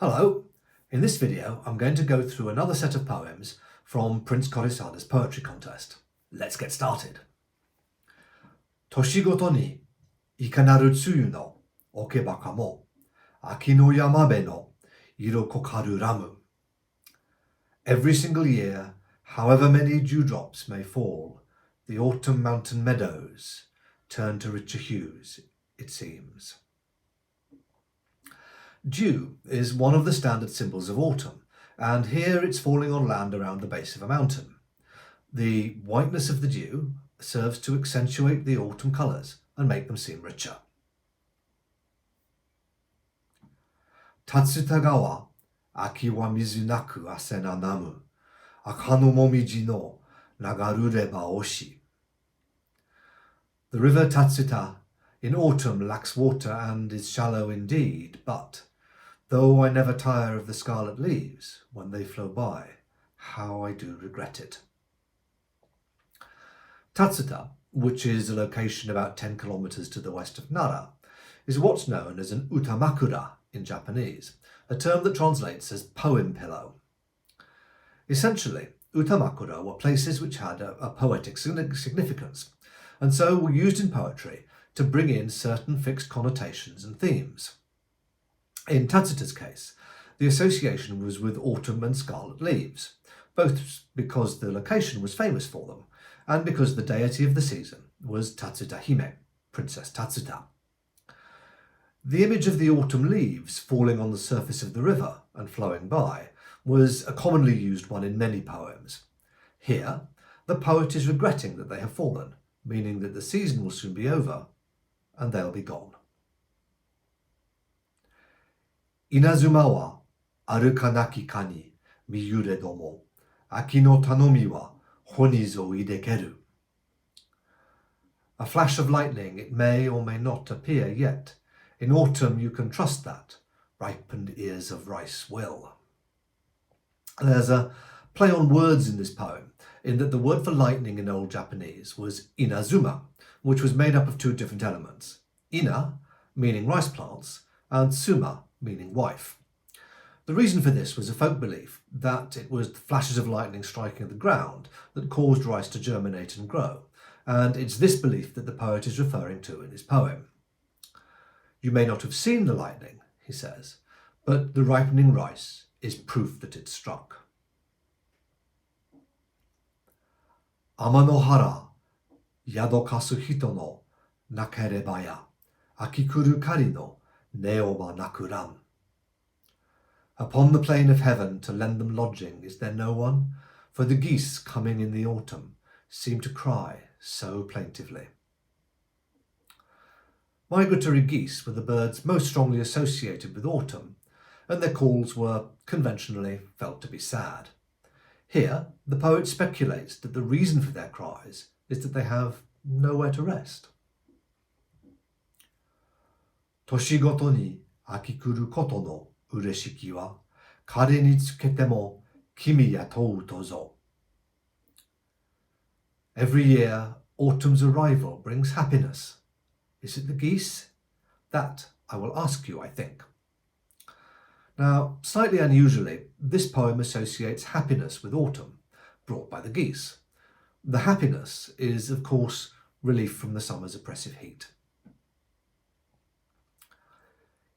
Hello, in this video I'm going to go through another set of poems from Prince Koresada's poetry contest. Let's get started. 年ごとにいかなる梅雨の桶ばかも秋の山辺の色濃かるラム Every single year, however many dewdrops may fall, the autumn mountain meadows turn to richer hues, it seems. Dew is one of the standard symbols of autumn, and here it's falling on land around the base of a mountain. The whiteness of the dew serves to accentuate the autumn colours and make them seem richer. Tatsuta gawa, aki wa mizu naku ase na namu, aka no momiji no nagaru reba oshi. The river Tatsuta in autumn lacks water and is shallow indeed, but though I never tire of the scarlet leaves when they flow by, how I do regret it. Tatsuta, which is a location about 10 kilometers to the west of Nara, is what's known as an utamakura in Japanese, a term that translates as poem pillow. Essentially, utamakura were places which had a poetic significance, and so were used in poetry to bring in certain fixed connotations and themes. In Tatsuta's case, the association was with autumn and scarlet leaves, both because the location was famous for them and because the deity of the season was Tatsuta Hime, Princess Tatsuta. The image of the autumn leaves falling on the surface of the river and flowing by was a commonly used one in many poems. Here, the poet is regretting that they have fallen, meaning that the season will soon be over and they'll be gone. Inazuma wa arukanaki ka ni miyuredo mo, aki no tanomi wa honi zo idekeru. A flash of lightning, it may or may not appear yet. In autumn you can trust that ripened ears of rice will. There's a play on words in this poem, in that the word for lightning in Old Japanese was inazuma, which was made up of two different elements. Ina, meaning rice plants, and suma, meaning wife. The reason for this was a folk belief that it was the flashes of lightning striking the ground that caused rice to germinate and grow, and it's this belief that the poet is referring to in his poem. You may not have seen the lightning, he says, but the ripening rice is proof that it struck. Ama no hara, yadokasu hito no nakereba ya, akikuru kari no neo wa nakuran. Upon the plain of heaven to lend them lodging is there no one? For the geese coming in the autumn seem to cry so plaintively. Migratory geese were the birds most strongly associated with autumn, and their calls were conventionally felt to be sad. Here, the poet speculates that the reason for their cries is that they have nowhere to rest. Toshigoto ni akikuru koto no ureshiki wa kare ni tsukete mo kimi ya tou tozo. Every year, autumn's arrival brings happiness. Is it the geese? That I will ask you, I think. Now, slightly unusually, this poem associates happiness with autumn, brought by the geese. The happiness is, of course, relief from the summer's oppressive heat.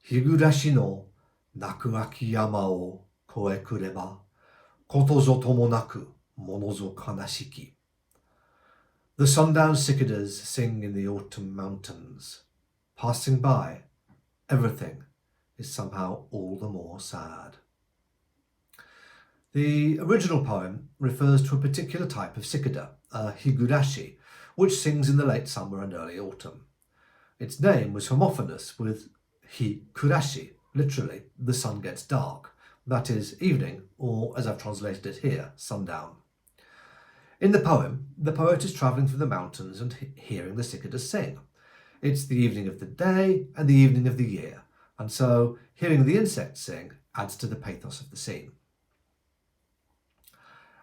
Higurashi no naku aki yama o koe kureba, koto zo tomo naku mono zo kanashiki. The sundown cicadas sing in the autumn mountains. Passing by, everything is somehow all the more sad. The original poem refers to a particular type of cicada, a higurashi, which sings in the late summer and early autumn. Its name was homophonous with hikurashi, literally, the sun gets dark, that is, evening, or as I've translated it here, sundown. In the poem, the poet is travelling through the mountains and hearing the cicadas sing. It's the evening of the day and the evening of the year, and so hearing the insects sing adds to the pathos of the scene.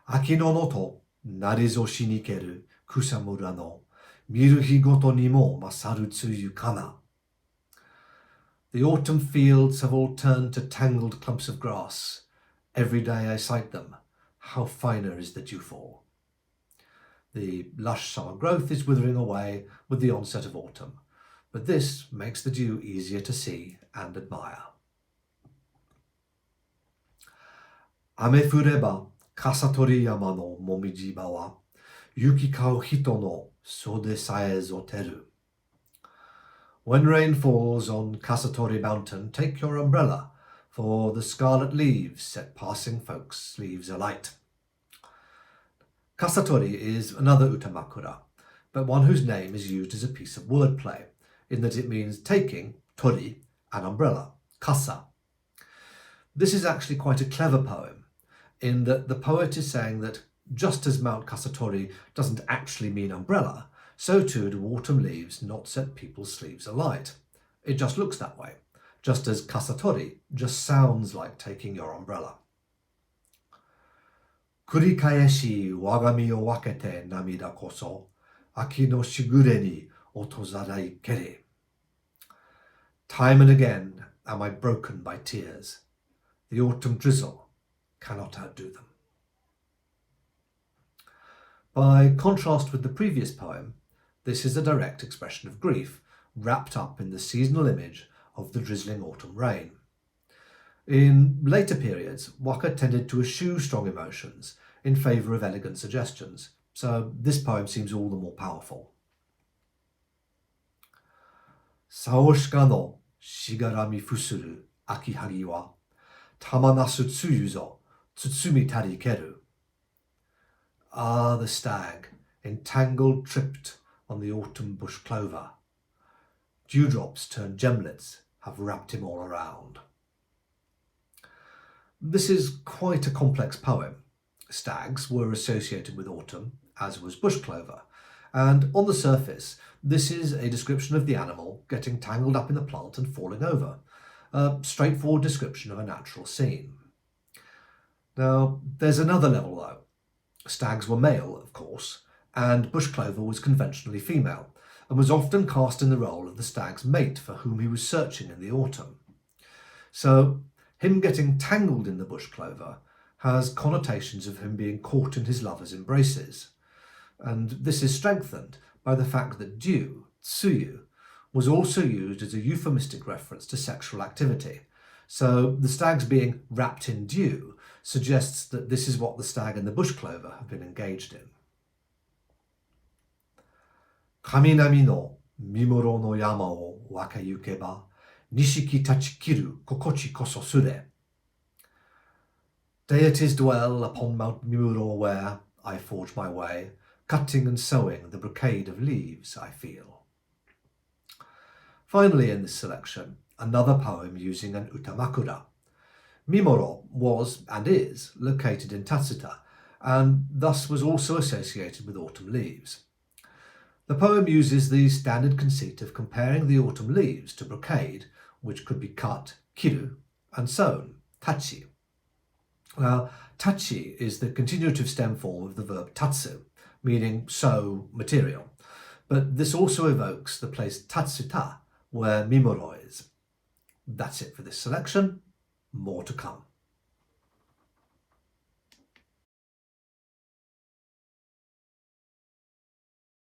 Aki no noto narizo shinikeru kusamura no miru higoto ni mo masaru tsuyu kana. The autumn fields have all turned to tangled clumps of grass. Every day I sight them. How finer is the dewfall. The lush summer growth is withering away with the onset of autumn, but this makes the dew easier to see and admire. Ame fureba kasatori yama no momijiba wa yuki kau hito no sode sae zoteru. When rain falls on Kasatori Mountain, take your umbrella, for the scarlet leaves set passing folks' leaves alight. Kasatori is another utamakura, but one whose name is used as a piece of wordplay, in that it means taking, tori, an umbrella, kasa. This is actually quite a clever poem, in that the poet is saying that just as Mount Kasatori doesn't actually mean umbrella, so too do autumn leaves not set people's sleeves alight. It just looks that way, just as kasatori just sounds like taking your umbrella. Kurikaeshi wagami o wakete namida koso, aki no shigure ni otozarai kere. Time and again am I broken by tears. The autumn drizzle cannot outdo them. By contrast with the previous poem, this is a direct expression of grief, wrapped up in the seasonal image of the drizzling autumn rain. In later periods, waka tended to eschew strong emotions in favour of elegant suggestions, so this poem seems all the more powerful. Saoshika no shigarami fusuru akihagi wa tamanasu tsuyu zo tsutsumi tari keru. Ah, the stag, entangled, tripped on the autumn bush clover. Dewdrops turned gemlets have wrapped him all around. This is quite a complex poem. Stags were associated with autumn, as was bush clover, and on the surface, this is a description of the animal getting tangled up in the plant and falling over. A straightforward description of a natural scene. Now, there's another level though. Stags were male, of course, and bush clover was conventionally female, and was often cast in the role of the stag's mate for whom he was searching in the autumn. So, him getting tangled in the bush clover has connotations of him being caught in his lover's embraces, and this is strengthened by the fact that dew, tsuyu, was also used as a euphemistic reference to sexual activity. So the stags being wrapped in dew suggests that this is what the stag and the bush clover have been engaged in. Kaminami no mimuro no yama o wakayukeba, nishiki tachikiru kokochi koso sure. Deities dwell upon Mount Mimuro where I forge my way, cutting and sewing the brocade of leaves I feel. Finally in this selection, another poem using an utamakura. Mimuro was, and is, located in Tatsuta, and thus was also associated with autumn leaves. The poem uses the standard conceit of comparing the autumn leaves to brocade, which could be cut, kiru, and sewn, tachi. Now, tachi is the continuative stem form of the verb tatsu, meaning sew material, but this also evokes the place Tatsuta, where Mimuro is. That's it for this selection. More to come.